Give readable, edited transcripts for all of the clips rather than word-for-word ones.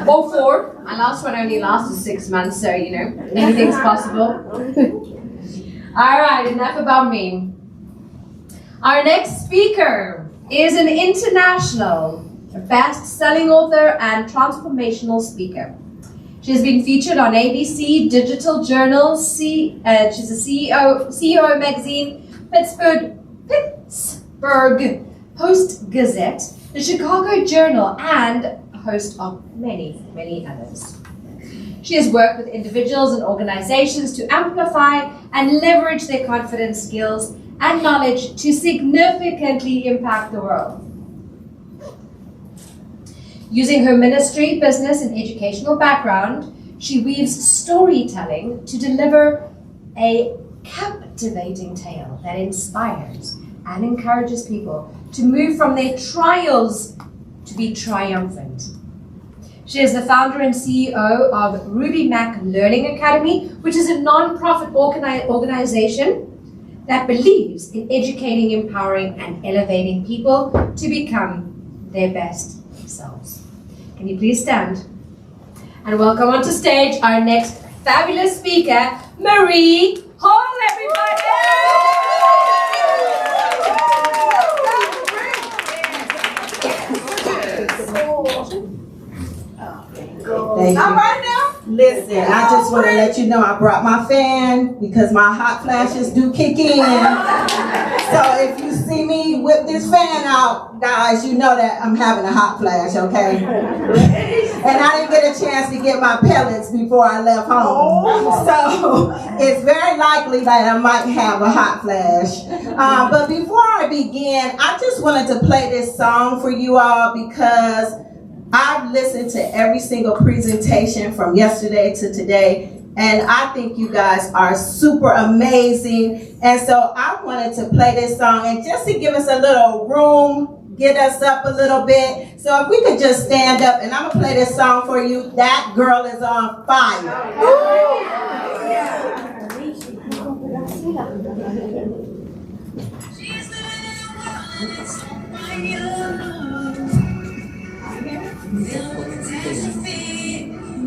Or 4. My last one only lasted 6 months, so you know, anything's possible. All right, enough about me. Our next speaker is an international best-selling author and transformational speaker. She has been featured on ABC, Digital Journal, she's a CEO of magazine, Pittsburgh Post-Gazette, the Chicago Journal, and host of many, many others. She has worked with individuals and organizations to amplify and leverage their confidence, skills, and knowledge to significantly impact the world. Using her ministry, business, and educational background, she weaves storytelling to deliver a captivating tale that inspires and encourages people to move from their trials to be triumphant. She is the founder and CEO of Ruby Mac Learning Academy, which is a non-profit organization that believes in educating, empowering, and elevating people to become their best selves. Can you please stand? And welcome onto stage our next fabulous speaker, Marie Hall, everybody! Thank you. All right now. Listen, I just want to let you know I brought my fan because my hot flashes do kick in. So if you see me whip this fan out, guys, you know that I'm having a hot flash, okay? And I didn't get a chance to get my pellets before I left home. So it's very likely that I might have a hot flash. But before I begin, I just wanted to play this song for you all because I've listened to every single presentation from yesterday to today, and I think you guys are super amazing. And so I wanted to play this song, and just to give us a little room, get us up a little bit. So if we could just stand up, and I'm going to play this song for you. That Girl Is on Fire.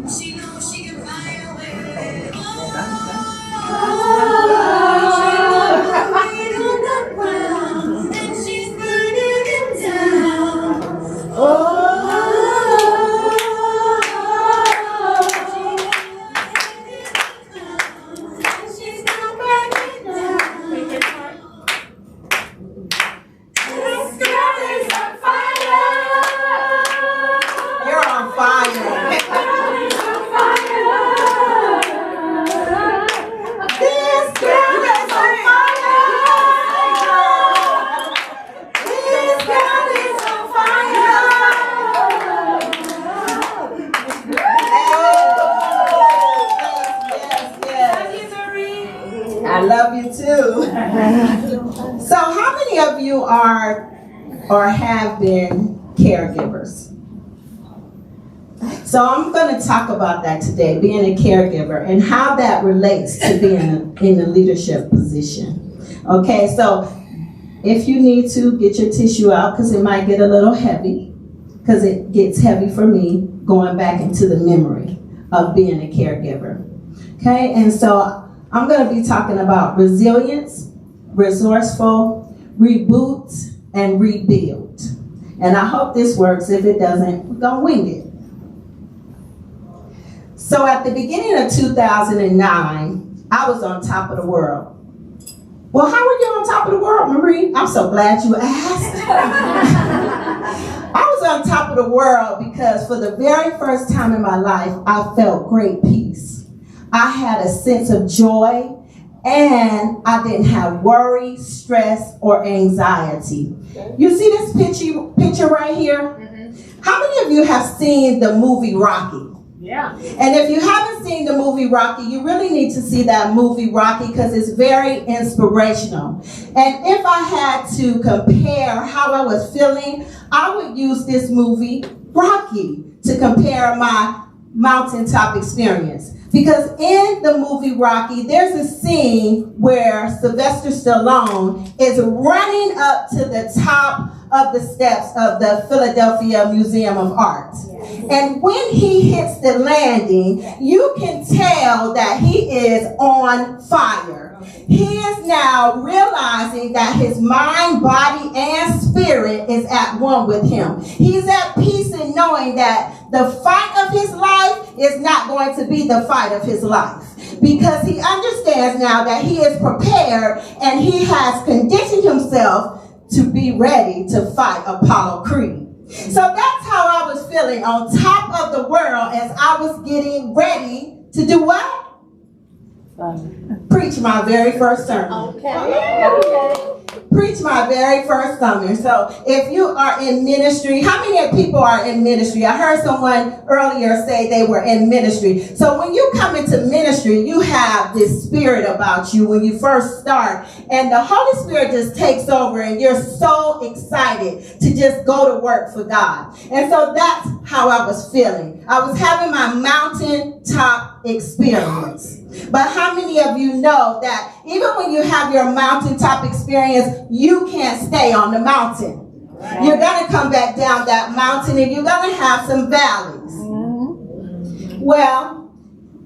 She knows she can fly away. And she's burning it down. She's gonna burn it down. This girl is on fire. You're on fire. I love you too. So how many of you are or have been caregivers? So I'm going to talk about that today, being a caregiver and how that relates to being in a leadership position. Okay, so if you need to, get your tissue out because it might get a little heavy, because it gets heavy for me going back into the memory of being a caregiver. Okay, and so I'm going to be talking about resilience, resourceful, reboot, and rebuild. And I hope this works. If it doesn't, we're going to wing it. So at the beginning of 2009, I was on top of the world. Well, how are you on top of the world, Marie? I'm so glad you asked. I was on top of the world because for the very first time in my life, I felt great peace. I had a sense of joy, and I didn't have worry, stress, or anxiety. You see this picture right here? Mm-hmm. How many of you have seen the movie Rocky? Yeah. And if you haven't seen the movie Rocky, you really need to see that movie Rocky because it's very inspirational. And if I had to compare how I was feeling, I would use this movie Rocky to compare my mountaintop experience. Because in the movie Rocky, there's a scene where Sylvester Stallone is running up to the top of the steps of the Philadelphia Museum of Art. And when he hits the landing, you can tell that he is on fire. He is now realizing that his mind, body, and spirit is at one with him. He's at peace in knowing that the fight of his life is not going to be the fight of his life. Because he understands now that he is prepared and he has conditioned himself to be ready to fight Apollo Creed. So that's how I was feeling on top of the world as I was getting ready to do what? Preach my very first sermon. Okay. Preach my very first sermon. So if you are in ministry, how many people are in ministry? I heard someone earlier say they were in ministry. So when you come into ministry, you have this spirit about you when you first start. And the Holy Spirit just takes over and you're so excited to just go to work for God. And so that's how I was feeling. I was having my mountaintop experience. But how many of you know that even when you have your mountaintop experience, you can't stay on the mountain? Right. You're going to come back down that mountain and you're going to have some valleys. Mm-hmm. Well,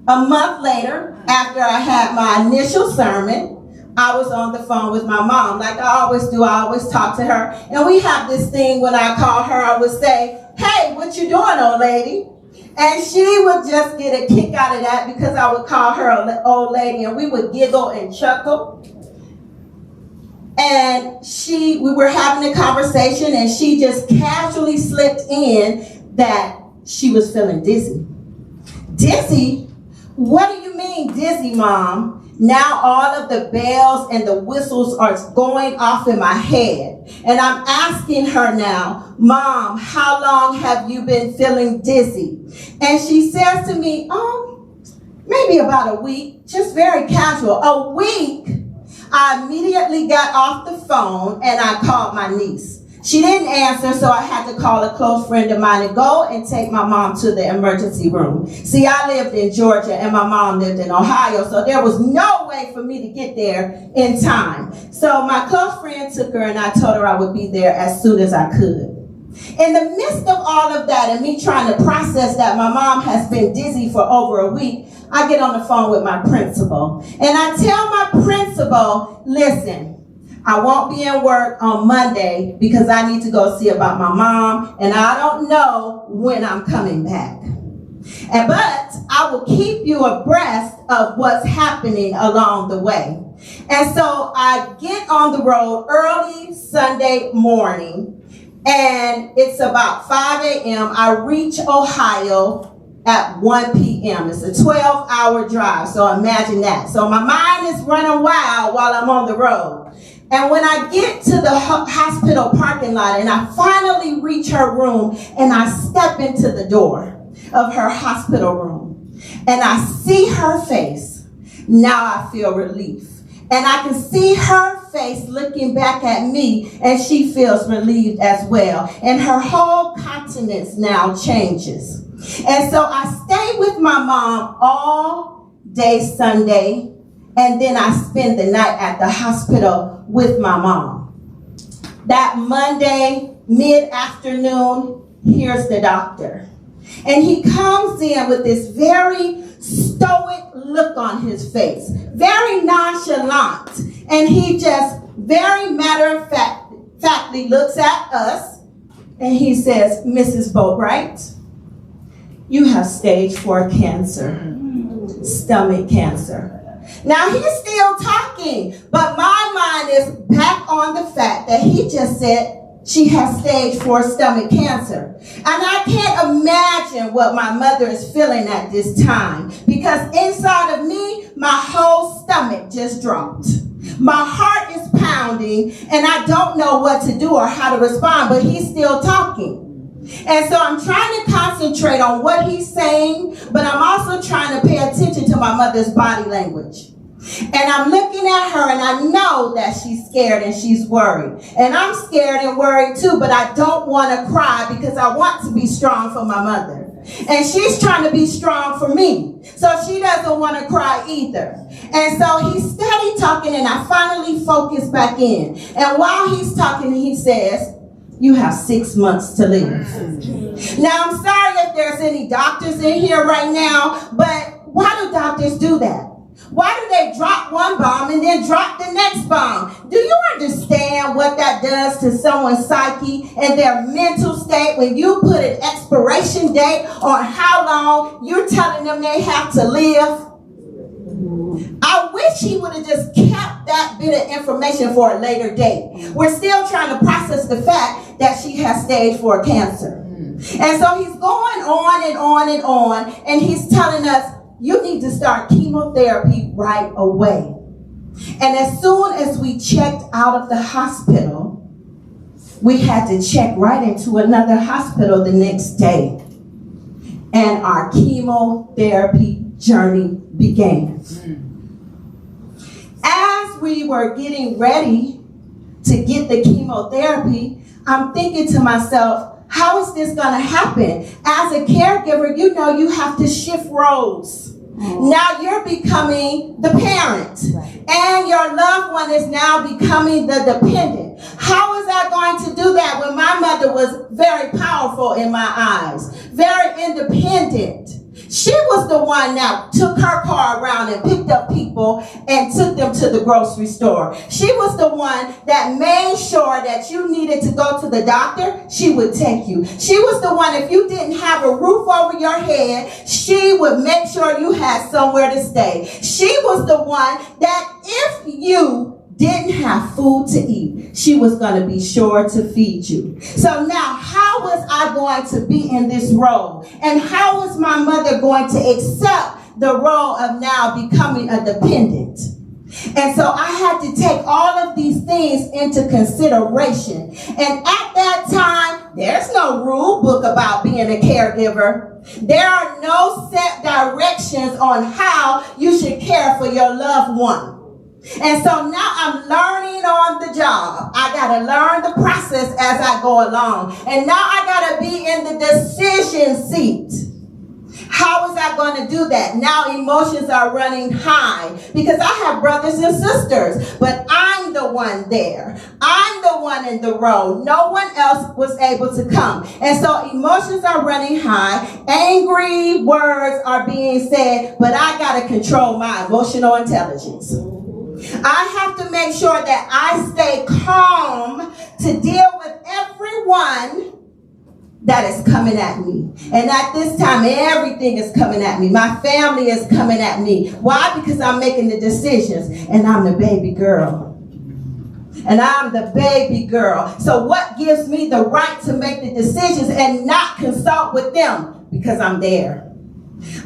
a month later, after I had my initial sermon, I was on the phone with my mom. Like I always do, I always talk to her. And we have this thing when I call her, I would say, "Hey, what you doing, old lady?" And she would just get a kick out of that because I would call her an old lady and we would giggle and chuckle. And we were having a conversation and she just casually slipped in that she was feeling dizzy. Dizzy? What do you mean dizzy, Mom? Now all of the bells and the whistles are going off in my head. And I'm asking her now, "Mom, how long have you been feeling dizzy?" And she says to me, maybe about a week, just very casual. A week. I immediately got off the phone and I called my niece. She didn't answer, so I had to call a close friend of mine and go and take my mom to the emergency room. See, I lived in Georgia and my mom lived in Ohio, so there was no way for me to get there in time. So my close friend took her and I told her I would be there as soon as I could. In the midst of all of that and me trying to process that my mom has been dizzy for over a week, I get on the phone with my principal. And I tell my principal, "Listen, I won't be in work on Monday because I need to go see about my mom and I don't know when I'm coming back. But I will keep you abreast of what's happening along the way." And so I get on the road early Sunday morning and it's about 5 a.m. I reach Ohio at 1 p.m. It's a 12-hour drive, so imagine that. So my mind is running wild while I'm on the road. And when I get to the hospital parking lot and I finally reach her room and I step into the door of her hospital room and I see her face, now I feel relief. And I can see her face looking back at me and she feels relieved as well. And her whole countenance now changes. And so I stay with my mom all day Sunday. And then I spend the night at the hospital with my mom. That Monday, mid-afternoon, here's the doctor. And he comes in with this very stoic look on his face, very nonchalant. And he just very matter-of-factly looks at us and he says, "Mrs. Boatwright, you have stage 4 cancer, stomach cancer." Now he's still talking, but my mind is back on the fact that he just said she has stage 4 stomach cancer. And I can't imagine what my mother is feeling at this time because inside of me, my whole stomach just dropped. My heart is pounding and I don't know what to do or how to respond, but he's still talking. And so I'm trying to concentrate on what he's saying, but I'm also trying to pay attention to my mother's body language. And I'm looking at her and I know that she's scared and she's worried. And I'm scared and worried too, but I don't want to cry because I want to be strong for my mother. And she's trying to be strong for me. So she doesn't want to cry either. And so he's steady talking and I finally focus back in. And while he's talking, he says, "You have 6 months to live." Now, I'm sorry if there's any doctors in here right now, but why do doctors do that? Why do they drop one bomb and then drop the next bomb? Do you understand what that does to someone's psyche and their mental state when you put an expiration date on how long you're telling them they have to live? I wish he would have just kept that bit of information for a later date. We're still trying to process the fact that she has stage 4 cancer. And so he's going on and on and on, and he's telling us, you need to start chemotherapy right away. And as soon as we checked out of the hospital, we had to check right into another hospital the next day. And our chemotherapy journey began. As we were getting ready to get the chemotherapy, I'm thinking to myself, how is this going to happen? As a caregiver, you know you have to shift roles. Now you're becoming the parent, and your loved one is now becoming the dependent. How is I going to do that when my mother was very powerful in my eyes, very independent? She was the one that took her car around and picked up people and took them to the grocery store. She was the one that made sure that you needed to go to the doctor, she would take you. She was the one, if you didn't have a roof over your head, she would make sure you had somewhere to stay. She was the one that if you didn't have food to eat, she was going to be sure to feed you. So now, how was I going to be in this role? And how was my mother going to accept the role of now becoming a dependent? And so I had to take all of these things into consideration. And at that time, there's no rule book about being a caregiver. There are no set directions on how you should care for your loved one. And so now I'm learning on the job. I got to learn the process as I go along. And now I got to be in the decision seat. How is I going to do that? Now emotions are running high because I have brothers and sisters, but I'm the one there. I'm the one in the road. No one else was able to come. And so emotions are running high. Angry words are being said, but I got to control my emotional intelligence. I have to make sure that I stay calm to deal with everyone that is coming at me. And at this time, everything is coming at me. My family is coming at me. Why? Because I'm making the decisions, and I'm the baby girl. And I'm the baby girl. So what gives me the right to make the decisions and not consult with them? Because I'm there.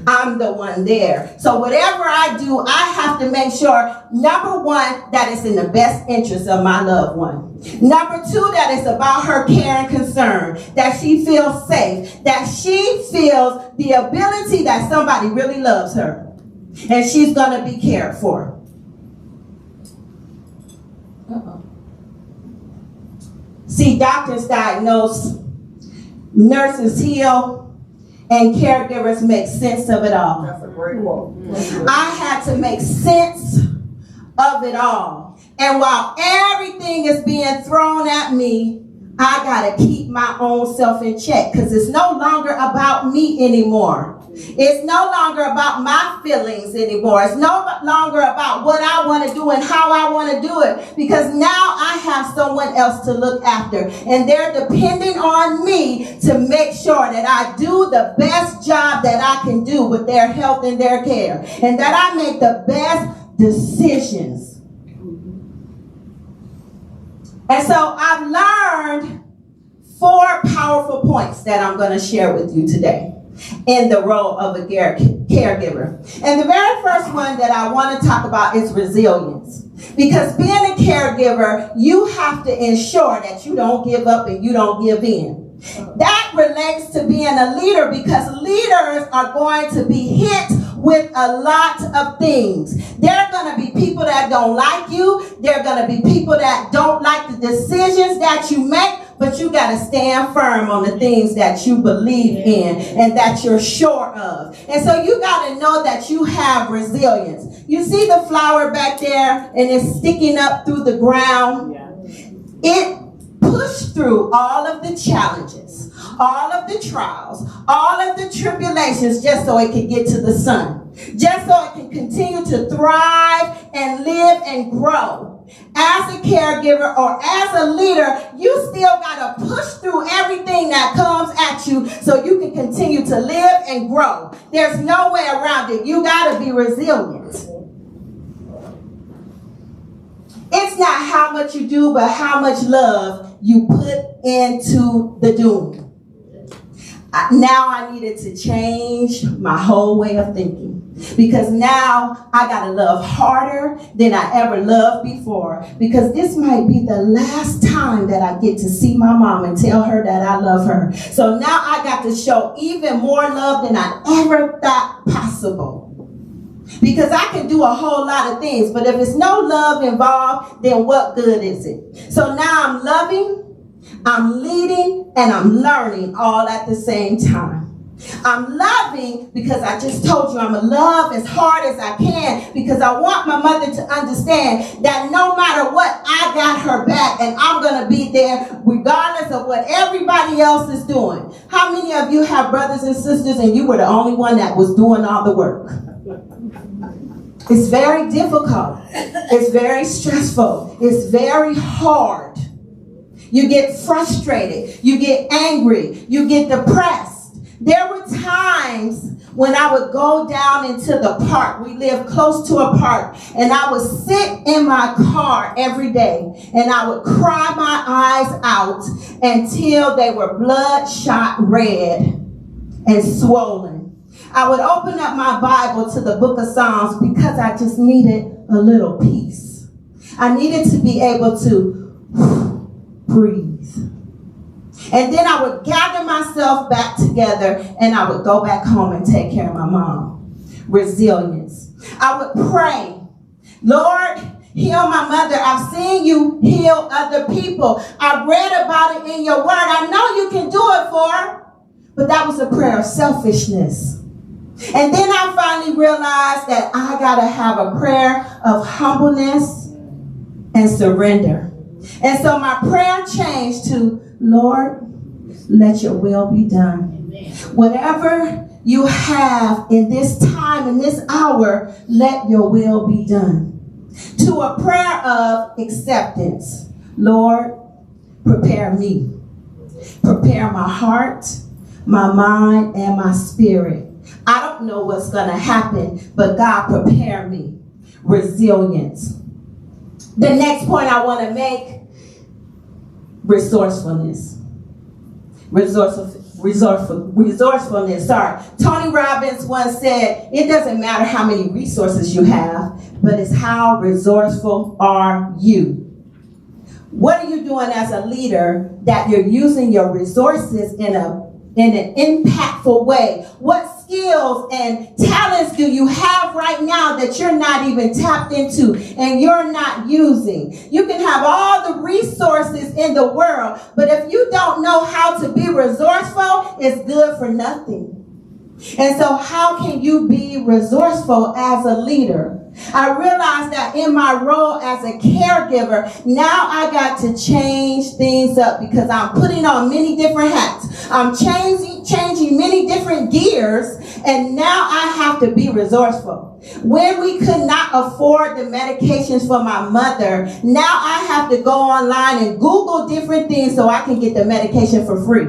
I'm the one there. So whatever I do, I have to make sure, number one, that it's in the best interest of my loved one. Number two, that it's about her care and concern, that she feels safe, that she feels the ability that somebody really loves her, and she's going to be cared for. See, doctors diagnose, nurses heal, and caregivers make sense of it all. That's a great quote. I had to make sense of it all. And while everything is being thrown at me, I got to keep my own self in check, because it's no longer about me anymore. It's no longer about my feelings anymore. It's no longer about what I want to do and how I want to do it, because now I have someone else to look after, and they're depending on me to make sure that I do the best job that I can do with their health and their care, and that I make the best decisions. And so I've learned 4 powerful points that I'm going to share with you today in the role of a caregiver. And the very first one that I want to talk about is resilience. Because being a caregiver, you have to ensure that you don't give up and you don't give in. That relates to being a leader, because leaders are going to be hit with a lot of things. There are going to be people that don't like you. There are going to be people that don't like the decisions that you make. But you got to stand firm on the things that you believe in and that you're sure of. And so you got to know that you have resilience. You see the flower back there, and it's sticking up through the ground. It pushed through all of the challenges, all of the trials, all of the tribulations, just so it can get to the sun, just so it can continue to thrive and live and grow. As a caregiver or as a leader, you still got to push through everything that comes at you so you can continue to live and grow. There's no way around it. You got to be resilient. It's not how much you do, but how much love you put into the doing. Now I needed to change my whole way of thinking. Because now I got to love harder than I ever loved before. Because this might be the last time that I get to see my mom and tell her that I love her. So now I got to show even more love than I ever thought possible. Because I can do a whole lot of things, but if there's no love involved, then what good is it? So now I'm loving, I'm leading, and I'm learning all at the same time. I'm loving because I just told you I'm going to love as hard as I can because I want my mother to understand that no matter what, I got her back and I'm going to be there regardless of what everybody else is doing. How many of you have brothers and sisters and you were the only one that was doing all the work? It's very difficult. It's very stressful. It's very hard. You get frustrated. You get angry. You get depressed. There were times when I would go down into the park. We live close to a park. And I would sit in my car every day. And I would cry my eyes out until they were bloodshot red and swollen. I would open up my Bible to the book of Psalms because I just needed a little peace. I needed to be able to breathe. And then I would gather myself back together and I would go back home and take care of my mom. Resilience. I would pray, Lord, heal my mother. I've seen you heal other people. I read about it in your word. I know you can do it for her. But that was a prayer of selfishness. And then I finally realized that I got to have a prayer of humbleness and surrender. And so my prayer changed to, Lord, let your will be done. Amen. Whatever you have in this time, in this hour, let your will be done. To a prayer of acceptance. Lord, prepare me. Prepare my heart, my mind, and my spirit. I don't know what's going to happen, but God, prepare me. Resilience. The next point I want to make, resourcefulness. Resourcefulness. Sorry. Tony Robbins once said, it doesn't matter how many resources you have, but it's how resourceful are you. What are you doing as a leader that you're using your resources in an impactful way? What skills and talents do you have right now that you're not even tapped into and you're not using? You can have all the resources in the world, but if you don't know how to be resourceful, it's good for nothing. And so how can you be resourceful as a leader? I realized that in my role as a caregiver, now I got to change things up because I'm putting on many different hats. I'm changing many different gears, and now I have to be resourceful. When we could not afford the medications for my mother, now I have to go online and Google different things so I can get the medication for free.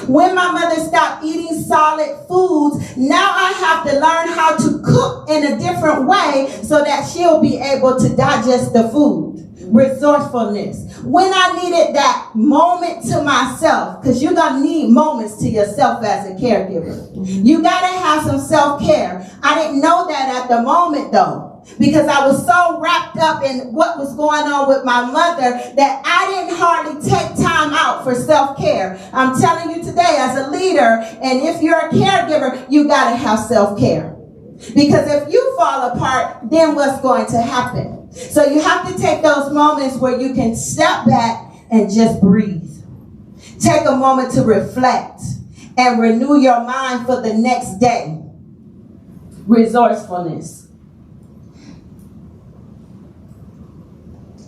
When my mother stopped eating solid foods, now I have to learn how to cook in a different way so that she'll be able to digest the food. Resourcefulness. When I needed that moment to myself, because you're going to need moments to yourself as a caregiver. You got to have some self-care. I didn't know that at the moment though, because I was so wrapped up in what was going on with my mother that I didn't hardly take time out for self-care. I'm telling you today as a leader, and if you're a caregiver, you got to have self-care. Because if you fall apart, then what's going to happen? So you have to take those moments where you can step back and just breathe. Take a moment to reflect and renew your mind for the next day. Resourcefulness.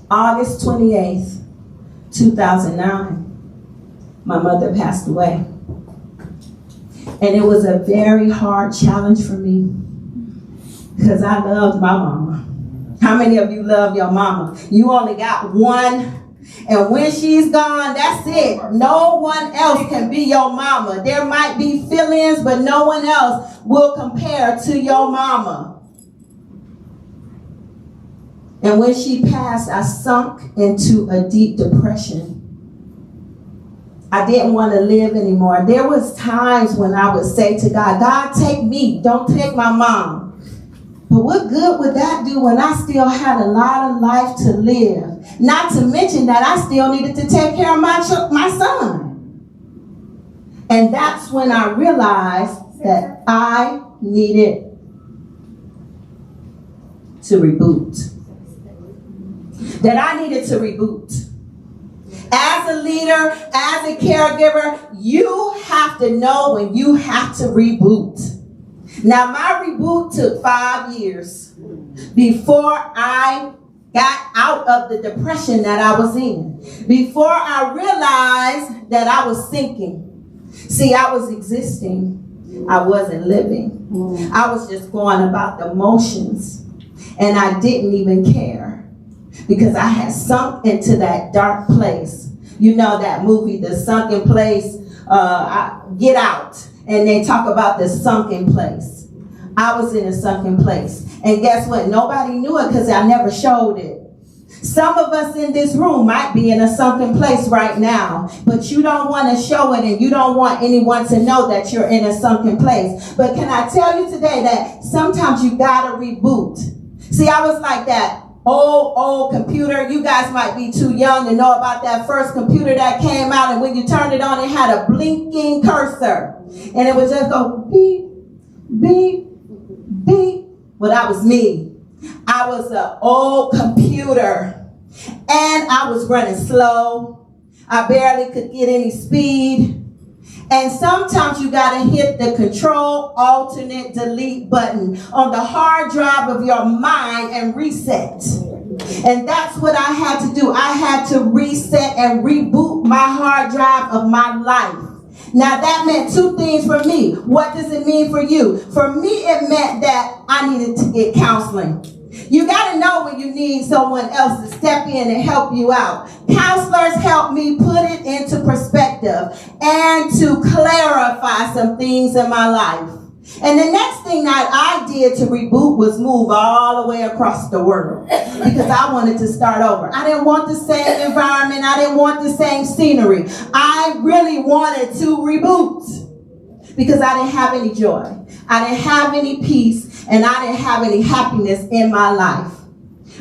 August 28th, 2009, my mother passed away. And it was a very hard challenge for me because I loved my mama. How many of you love your mama? You only got one. And when she's gone, that's it. No one else can be your mama. There might be feelings, but no one else will compare to your mama. And when she passed, I sunk into a deep depression. I didn't want to live anymore. There was times when I would say to God, God, take me. Don't take my mom. But what good would that do when I still had a lot of life to live? Not to mention that I still needed to take care of my son. And that's when I realized that I needed to reboot. That I needed to reboot. As a leader, as a caregiver, you have to know when you have to reboot. Now, my reboot took 5 years before I got out of the depression that I was in. Before I realized that I was sinking. See, I was existing. I wasn't living. I was just going about the motions. And I didn't even care because I had sunk into that dark place. You know that movie, The Sunken Place, Get Out. And they talk about the sunken place. I was in a sunken place. And guess what? Nobody knew it because I never showed it. Some of us in this room might be in a sunken place right now, but you don't want to show it and you don't want anyone to know that you're in a sunken place. But can I tell you today that sometimes you got to reboot? See, I was like that old computer. You guys might be too young to know about that first computer that came out, and when you turned it on, it had a blinking cursor. And it would just go beep, beep, beep. Well, that was me. I was an old computer, and I was running slow. I barely could get any speed. And sometimes you got to hit the Control, Alternate, Delete button on the hard drive of your mind and reset. And that's what I had to do. I had to reset and reboot my hard drive of my life. Now that meant two things for me. What does it mean for you? For me, it meant that I needed to get counseling. You got to know when you need someone else to step in and help you out. Counselors help me put it into perspective and to clarify some things in my life. And the next thing that I did to reboot was move all the way across the world because I wanted to start over. I didn't want the same environment. I didn't want the same scenery. I really wanted to reboot because I didn't have any joy. I didn't have any peace, and I didn't have any happiness in my life.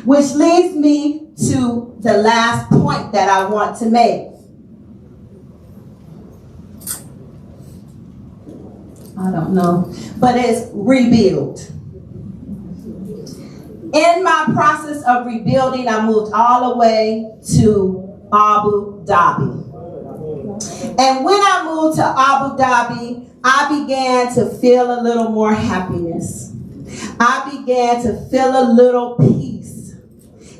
Which leads me to the last point that I want to make. I don't know, but it's rebuild. In my process of rebuilding, I moved all the way to Abu Dhabi. And when I moved to Abu Dhabi, I began to feel a little more happiness. I began to feel a little peace.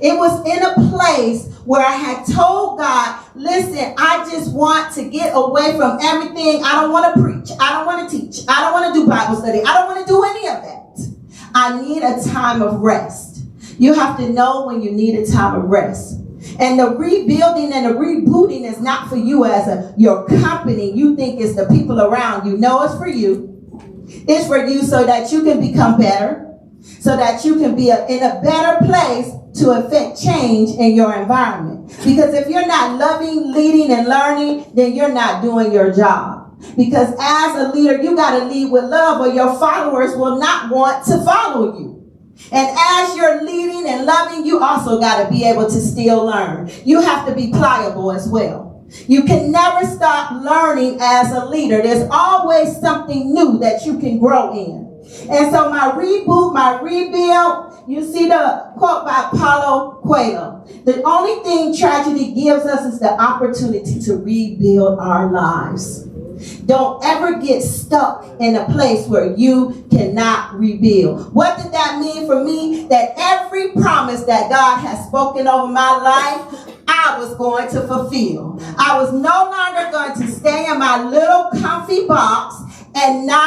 It was in a place where I had told God, listen, I just want to get away from everything. I don't want to preach. I don't want to teach. I don't want to do Bible study. I don't want to do any of that. I need a time of rest. You have to know when you need a time of rest. And the rebuilding and the rebooting is not for you as your company. You think it's the people around you. No, it's for you. It's for you so that you can become better, so that you can be in a better place to affect change in your environment. Because if you're not loving, leading, and learning, then you're not doing your job. Because as a leader, you got to lead with love, or your followers will not want to follow you. And as you're leading and loving, you also got to be able to still learn. You have to be pliable as well. You can never stop learning as a leader. There's always something new that you can grow in. And so my reboot, my rebuild, you see the quote by Paulo Coelho. The only thing tragedy gives us is the opportunity to rebuild our lives. Don't ever get stuck in a place where you cannot rebuild. What did that mean for me? That every promise that God has spoken over my life, I was going to fulfill. I was no longer going to stay in my little comfy box and not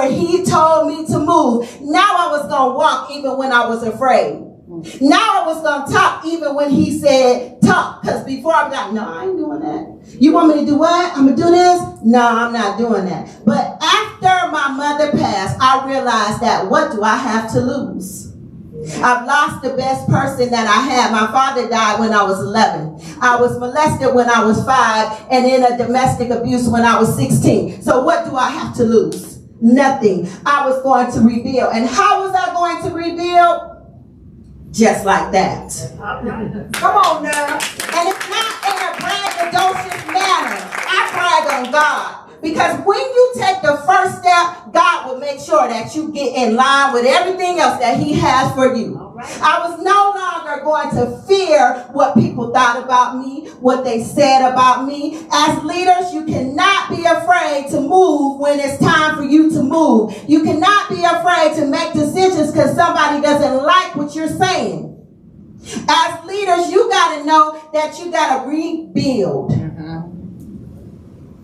when he told me to move. Now I was going to walk even when I was afraid. Now I was going to talk even when he said talk. Because before I was like, no, I ain't doing that. You want me to do what? I'm going to do this? No, I'm not doing that. But after my mother passed, I realized that what do I have to lose? I've lost the best person that I had. My father died when I was 11. I was molested when I was 5 and in a domestic abuse when I was 16. So what do I have to lose? Nothing. I was going to rebuild. And how was I going to rebuild? Just like that. Come on now. And it's not in a braggadocious manner. I brag on God. Because when you take the first step, God will make sure that you get in line with everything else that he has for you. I was no longer going to fear what people thought about me, what they said about me. As leaders, you cannot be afraid to move when it's time for you to move. You cannot be afraid to make decisions because somebody doesn't like what you're saying. As leaders, you got to know that you got to rebuild.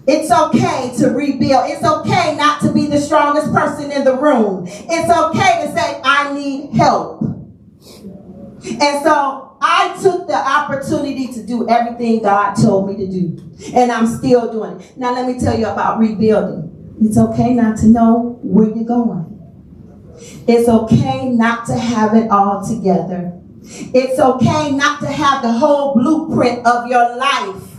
It's okay to rebuild. It's okay not to be the strongest person in the room. It's okay to say, I need help. And so I took the opportunity to do everything God told me to do. And I'm still doing it. Now let me tell you about rebuilding. It's okay not to know where you're going. It's okay not to have it all together. It's okay not to have the whole blueprint of your life.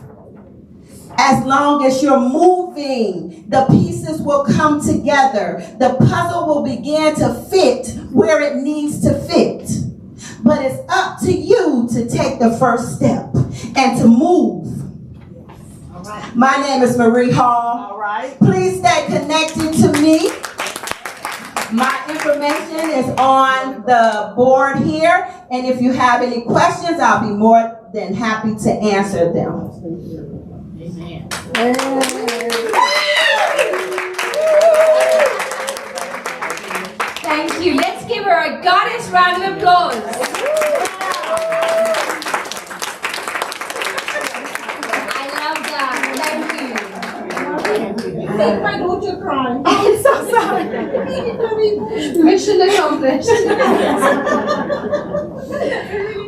As long as you're moving, the pieces will come together. The puzzle will begin to fit where it needs to fit. But it's up to you to take the first step and to move. All right. My name is Marie Hall. All right. Please stay connected to me. My information is on the board here. And if you have any questions, I'll be more than happy to answer them. Amen. Thank you. Let's give her a goddess round of applause. I love that. Thank you. I think my daughter crying. I'm so sorry. Mission accomplished.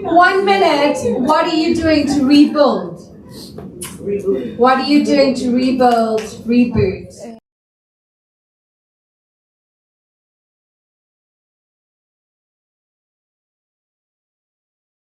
1 minute. What are you doing to rebuild? Reboot. What are you doing to rebuild Reboot?